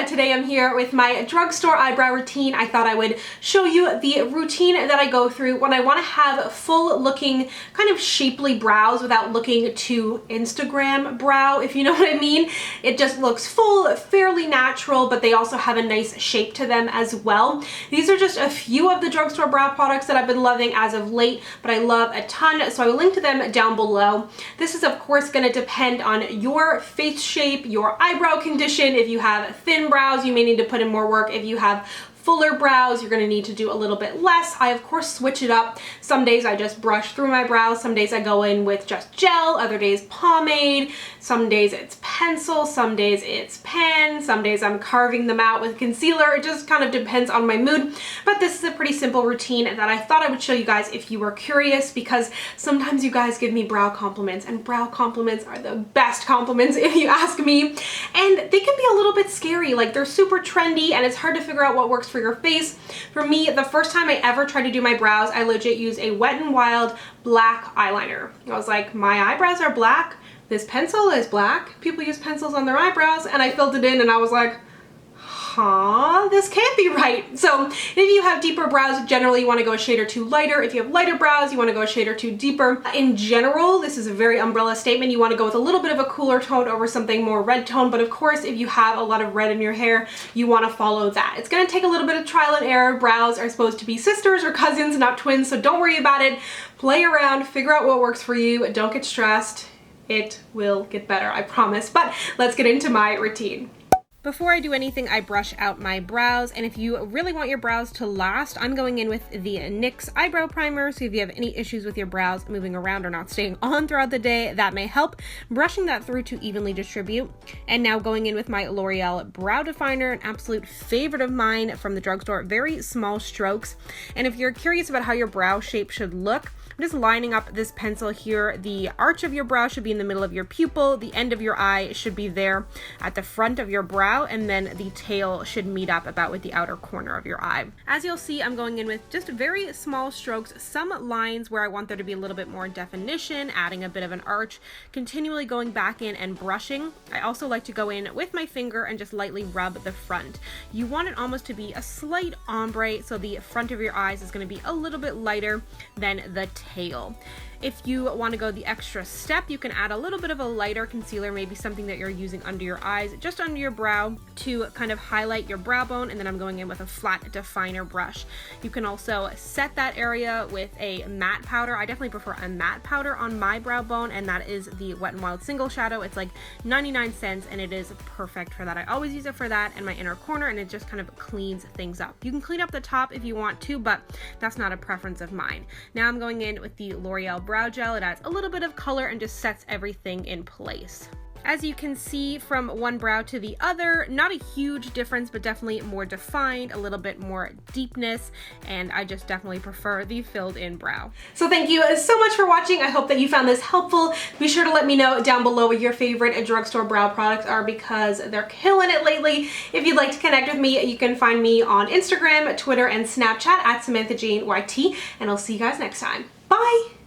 today I'm here with my drugstore eyebrow routine. I thought I would show you the routine that I go through when I want to have full looking, kind of shapely brows without looking too Instagram brow, if you know what I mean. It just looks full, fairly natural, but they also have a nice shape to them as well. These are just a few of the drugstore brow products that I've been loving as of late, but I love a ton, so I will link to them down below. This is of course going to depend on your face shape, your eyebrow condition. If you have thin brows, you may need to put in more work. If you have fuller brows, you're going to need to do a little bit less. I of course switch it up. Some days I just brush through my brows, some days I go in with just gel, other days pomade, some days it's pencil, some days it's pen, some days I'm carving them out with concealer. It just kind of depends on my mood, but this is a pretty simple routine that I thought I would show you guys if you were curious, because sometimes you guys give me brow compliments, and brow compliments are the best compliments if you ask me, and they can be a little bit scary. Like, they're super trendy and it's hard to figure out what works for your face. For me, the first time I ever tried to do my brows, I legit used a Wet n Wild black eyeliner. I was like, my eyebrows are black, this pencil is black, people use pencils on their eyebrows, and I filled it in and I was like, huh, this can't be right. So if you have deeper brows, generally you want to go a shade or two lighter. If you have lighter brows, you want to go a shade or two deeper. In general, this is a very umbrella statement. You want to go with a little bit of a cooler tone over something more red tone, but of course, if you have a lot of red in your hair, you want to follow that. It's going to take a little bit of trial and error. Brows are supposed to be sisters or cousins, not twins, so don't worry about it. Play around, figure out what works for you. Don't get stressed. It will get better, I promise. But let's get into my routine. Before I do anything, I brush out my brows, and if you really want your brows to last, I'm going in with the NYX eyebrow primer. So if you have any issues with your brows moving around or not staying on throughout the day, that may help. Brushing that through to evenly distribute. And now going in with my L'Oreal brow definer, an absolute favorite of mine from the drugstore. Very small strokes. And if you're curious about how your brow shape should look, I'm just lining up this pencil here. The arch of your brow should be in the middle of your pupil. The end of your eye should be there at the front of your brow, and then the tail should meet up about with the outer corner of your eye. As you'll see, I'm going in with just very small strokes, some lines where I want there to be a little bit more definition, adding a bit of an arch, continually going back in and brushing. I also like to go in with my finger and just lightly rub the front. You want it almost to be a slight ombre, so the front of your eyes is going to be a little bit lighter than the tail. If you want to go the extra step, you can add a little bit of a lighter concealer, maybe something that you're using under your eyes, just under your brow, to kind of highlight your brow bone, and then I'm going in with a flat definer brush. You can also set that area with a matte powder. I definitely prefer a matte powder on my brow bone, and that is the Wet n Wild Single Shadow. It's like 99 cents, and it is perfect for that. I always use it for that in my inner corner, and it just kind of cleans things up. You can clean up the top if you want to, but that's not a preference of mine. Now I'm going in with the L'Oreal brow gel. It adds a little bit of color and just sets everything in place. As you can see from one brow to the other, not a huge difference, but definitely more defined, a little bit more deepness, and I just definitely prefer the filled in brow. So thank you so much for watching. I hope that you found this helpful. Be sure to let me know down below what your favorite drugstore brow products are, because they're killing it lately. If you'd like to connect with me, you can find me on Instagram, Twitter, and Snapchat at SamanthaJaneYT, and I'll see you guys next time. Bye!